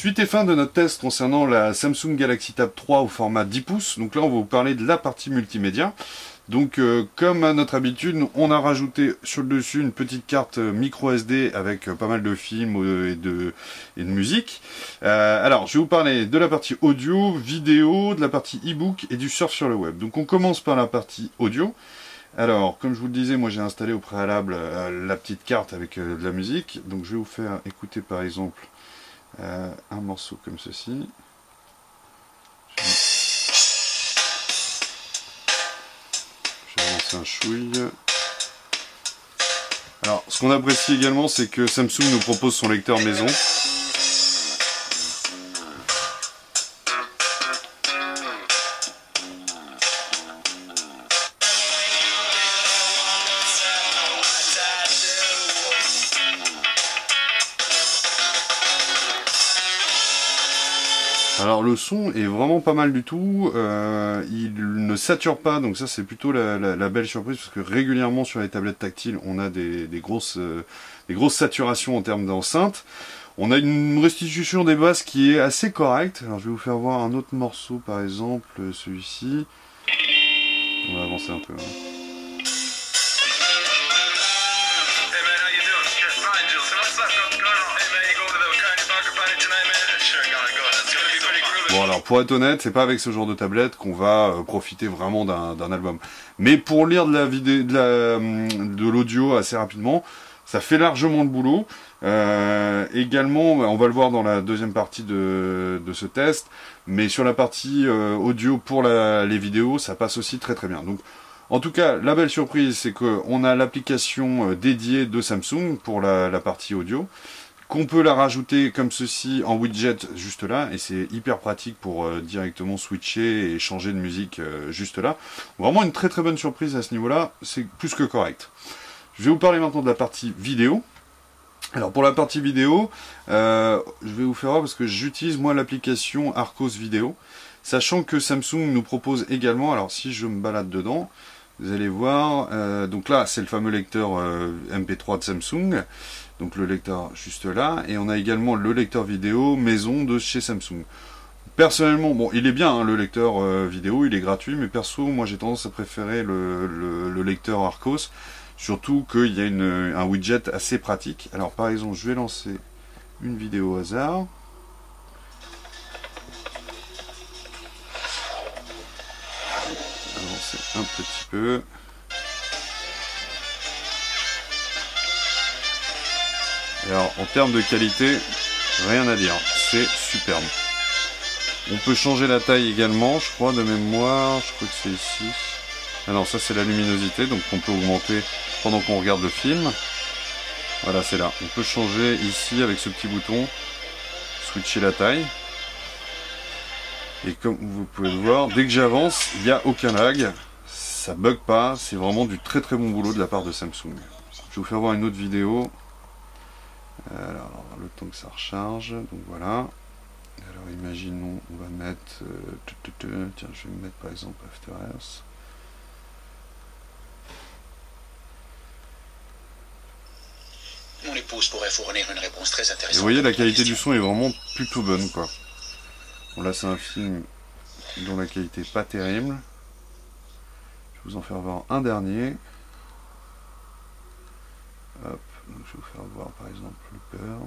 Suite et fin de notre test concernant la Samsung Galaxy Tab 3 au format 10 pouces. Donc là, on va vous parler de la partie multimédia. Donc, comme à notre habitude, on a rajouté sur le dessus une petite carte micro SD avec pas mal de films et de musique. Alors, je vais vous parler de la partie audio, vidéo, de la partie e-book et du surf sur le web. Donc, on commence par la partie audio. Alors, comme je vous le disais, moi j'ai installé au préalable la petite carte avec de la musique. Donc, je vais vous faire écouter par exemple un morceau comme ceci. Je vais lancer un chouille. Alors, ce qu'on apprécie également, c'est que Samsung nous propose son lecteur maison. Alors le son est vraiment pas mal du tout, il ne sature pas, donc ça c'est plutôt la belle surprise, parce que régulièrement sur les tablettes tactiles on a des grosses saturations en termes d'enceinte. On a une restitution des basses qui est assez correcte. Alors je vais vous faire voir un autre morceau, par exemple celui-ci. On va avancer un peu. Bon alors pour être honnête, c'est pas avec ce genre de tablette qu'on va profiter vraiment d'un album. Mais pour lire de la vidéo, de l'audio assez rapidement, ça fait largement le boulot. Également, on va le voir dans la deuxième partie de ce test, mais sur la partie audio pour les vidéos, ça passe aussi très très bien. Donc en tout cas, la belle surprise, c'est qu'on a l'application dédiée de Samsung pour la partie audio, qu'on peut la rajouter comme ceci en widget juste là, et c'est hyper pratique pour directement switcher et changer de musique juste là. Vraiment une très très bonne surprise à ce niveau-là, c'est plus que correct. Je vais vous parler maintenant de la partie vidéo. Alors pour la partie vidéo, je vais vous faire voir parce que j'utilise moi l'application Arcos Vidéo, sachant que Samsung nous propose également, alors si je me balade dedans, vous allez voir, donc là c'est le fameux lecteur MP3 de Samsung, donc le lecteur juste là, et on a également le lecteur vidéo maison de chez Samsung. Personnellement, bon, il est bien hein, le lecteur vidéo, il est gratuit, mais perso, moi j'ai tendance à préférer le lecteur Arcos, surtout qu'il y a un widget assez pratique. Alors par exemple, je vais lancer une vidéo au hasard. Avancer un petit peu. Alors en termes de qualité, rien à dire, c'est superbe. On peut changer la taille également, je crois de mémoire, je crois que c'est ici. Ah non, ça c'est la luminosité, donc on peut augmenter pendant qu'on regarde le film. Voilà, c'est là. On peut changer ici avec ce petit bouton, switcher la taille. Et comme vous pouvez le voir, dès que j'avance, il n'y a aucun lag, ça bug pas, c'est vraiment du très très bon boulot de la part de Samsung. Je vais vous faire voir une autre vidéo. Alors, le temps que ça recharge, donc voilà. Alors, imaginons, on va mettre... tiens, je vais mettre par exemple After Earth. Mon épouse pourrait fournir une réponse très intéressante. Et vous voyez, la qualité du son est vraiment plutôt bonne, quoi. Bon, là, c'est un film dont la qualité n'est pas terrible. Je vais vous en faire voir un dernier. Hop. Donc, je vais vous faire voir par exemple le peur.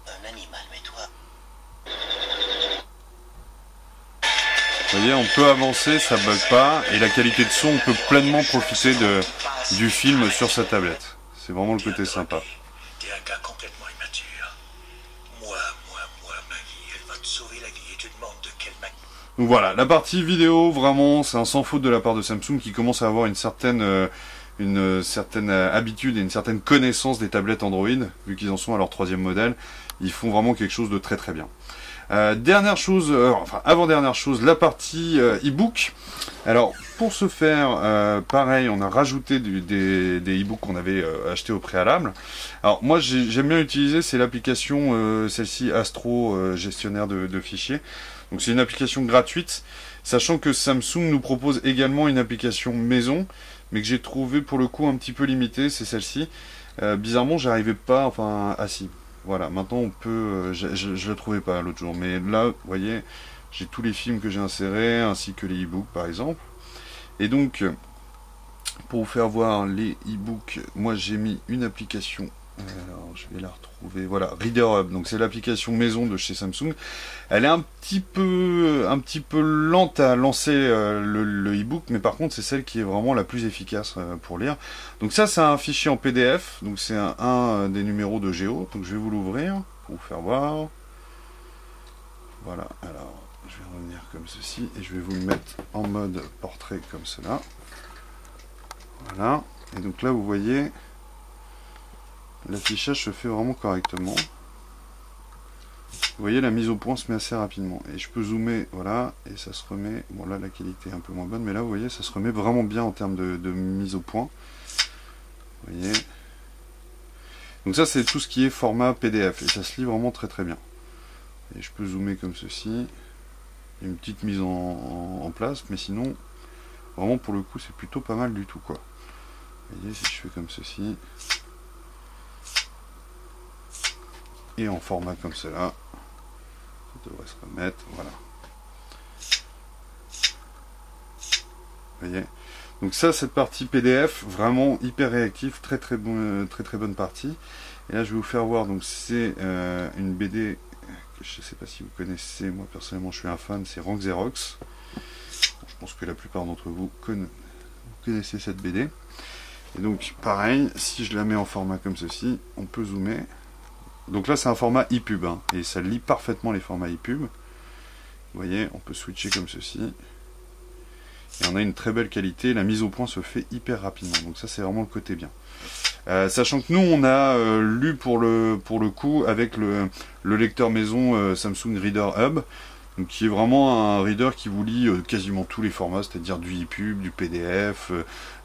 Un animal, mais toi. Vous voyez, on peut avancer, ça bug pas, et la qualité de son, on peut pleinement profiter du film sur sa tablette. C'est vraiment le côté sympa. T'es un gars complètement immature. Moi, Maggie, elle va te sauver la vie et tu demandes de quelle Maggie. Donc voilà, la partie vidéo, vraiment, c'est un sans faute de la part de Samsung qui commence à avoir une certaine habitude et une certaine connaissance des tablettes Android, vu qu'ils en sont à leur 3e modèle. Ils font vraiment quelque chose de très très bien. Dernière chose, enfin avant-dernière chose, la partie e-book. Alors pour ce faire, pareil, on a rajouté des e-books qu'on avait achetés au préalable. Alors moi j'aime bien utiliser, c'est l'application, celle-ci Astro, gestionnaire de fichiers. Donc c'est une application gratuite, sachant que Samsung nous propose également une application maison, mais que j'ai trouvé pour le coup un petit peu limitée, c'est celle-ci. Bizarrement, j'arrivais pas, enfin, ah si, voilà, maintenant on peut, je le trouvais pas l'autre jour, mais là, vous voyez, j'ai tous les films que j'ai insérés, ainsi que les e-books par exemple. Et donc, pour vous faire voir les e-books, moi j'ai mis une application. Alors, je vais la retrouver. Voilà, Reader Hub. Donc c'est l'application maison de chez Samsung. Elle est un petit peu lente à lancer le e-book, mais par contre c'est celle qui est vraiment la plus efficace pour lire. Donc ça c'est un fichier en PDF. Donc c'est un des numéros de Géo. Donc je vais vous l'ouvrir pour vous faire voir. Voilà. Alors je vais revenir comme ceci et je vais vous le mettre en mode portrait comme cela. Voilà. Et donc là vous voyez. L'affichage se fait vraiment correctement. Vous voyez, la mise au point se met assez rapidement. Et je peux zoomer, voilà, et ça se remet. Bon, là, la qualité est un peu moins bonne, mais là, vous voyez, ça se remet vraiment bien en termes de mise au point. Vous voyez. Donc ça, c'est tout ce qui est format PDF. Et ça se lit vraiment très très bien. Et je peux zoomer comme ceci. Il y a une petite mise en place, mais sinon, vraiment, pour le coup, c'est plutôt pas mal du tout, quoi. Vous voyez, si je fais comme ceci. Et en format comme cela, ça devrait se remettre, voilà. Vous voyez. Donc ça, cette partie PDF, vraiment hyper réactif, très très bonne partie. Et là, je vais vous faire voir. Donc c'est une BD que je ne sais pas si vous connaissez. Moi personnellement, je suis un fan. C'est Rank Xerox. Bon, je pense que la plupart d'entre vous connaissez cette BD. Et donc pareil, si je la mets en format comme ceci, on peut zoomer. Donc là c'est un format EPUB hein, et ça lit parfaitement les formats EPUB. Vous voyez, on peut switcher comme ceci. Et on a une très belle qualité, la mise au point se fait hyper rapidement. Donc ça c'est vraiment le côté bien. Sachant que nous on a lu pour le coup avec le lecteur maison Samsung Reader Hub. Donc, qui est vraiment un reader qui vous lit quasiment tous les formats, c'est-à-dire du EPUB, du PDF,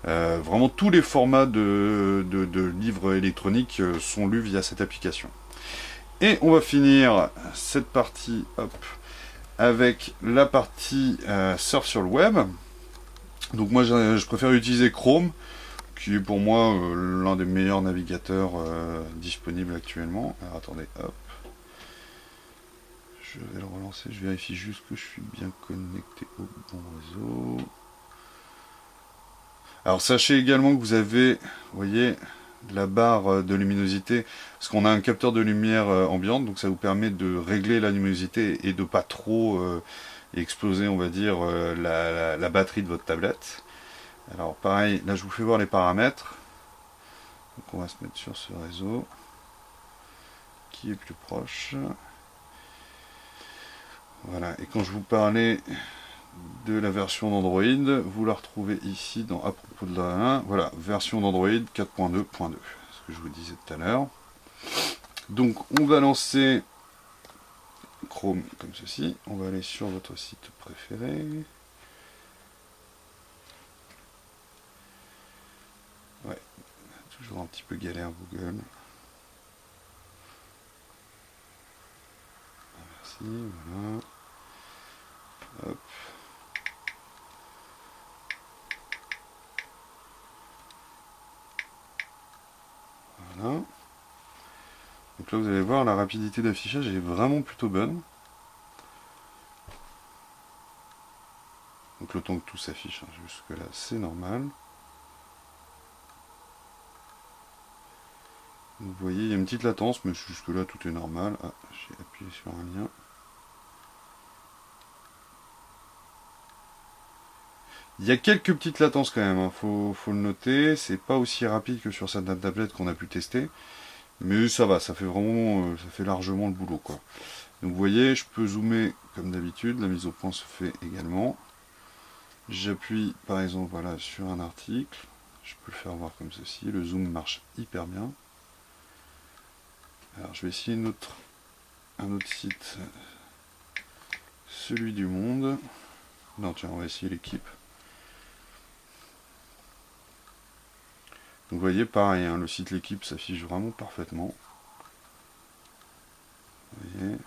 vraiment tous les formats de livres électroniques sont lus via cette application. Et on va finir cette partie avec la partie surf sur le web. Donc moi je préfère utiliser Chrome, qui est pour moi l'un des meilleurs navigateurs disponibles actuellement. Alors attendez, hop. Je vais le relancer, je vérifie juste que je suis bien connecté au bon réseau. Alors sachez également que vous avez, vous voyez, la barre de luminosité, parce qu'on a un capteur de lumière ambiante, donc ça vous permet de régler la luminosité et de pas trop exploser, on va dire, la batterie de votre tablette. Alors pareil, là je vous fais voir les paramètres. Donc on va se mettre sur ce réseau qui est plus proche. Voilà, et quand je vous parlais de la version d'Android, vous la retrouvez ici dans à propos de la 1, voilà, version d'Android 4.2.2, ce que je vous disais tout à l'heure. Donc on va lancer Chrome comme ceci, on va aller sur votre site préféré. Ouais, toujours un petit peu galère Google. Merci, voilà. Hop. Voilà. Donc là vous allez voir, la rapidité d'affichage est vraiment plutôt bonne. Donc le temps que tout s'affiche, hein, jusque là c'est normal. Vous voyez, il y a une petite latence, mais jusque là tout est normal. Ah, j'ai appuyé sur un lien. Il y a quelques petites latences quand même, hein. Faut le noter, c'est pas aussi rapide que sur certaines tablettes qu'on a pu tester, mais ça va, ça fait vraiment, ça fait largement le boulot quoi. Donc vous voyez, je peux zoomer comme d'habitude, la mise au point se fait également. J'appuie par exemple voilà sur un article, je peux le faire voir comme ceci, le zoom marche hyper bien. Alors je vais essayer un autre site, celui du Monde. Non tiens, on va essayer l'équipe. Donc vous voyez, pareil, hein, le site l'équipe s'affiche vraiment parfaitement. Vous voyez.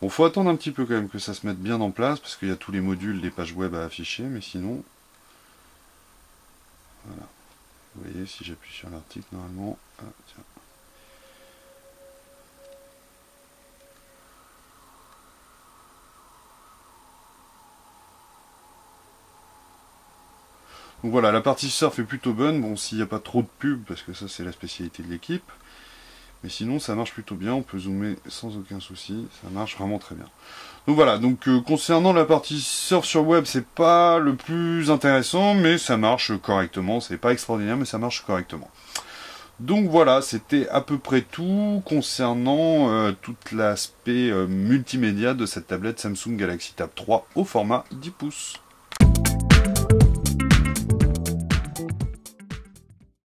Bon, faut attendre un petit peu quand même que ça se mette bien en place, parce qu'il y a tous les modules des pages web à afficher, mais sinon... Voilà. Vous voyez, si j'appuie sur l'article, normalement... Ah, tiens. Donc voilà, la partie surf est plutôt bonne, bon s'il n'y a pas trop de pub, parce que ça c'est la spécialité de l'équipe, mais sinon ça marche plutôt bien, on peut zoomer sans aucun souci, ça marche vraiment très bien. Donc voilà, donc concernant la partie surf sur web, c'est pas le plus intéressant, mais ça marche correctement, c'est pas extraordinaire, mais ça marche correctement. Donc voilà, c'était à peu près tout concernant tout l'aspect multimédia de cette tablette Samsung Galaxy Tab 3 au format 10 pouces.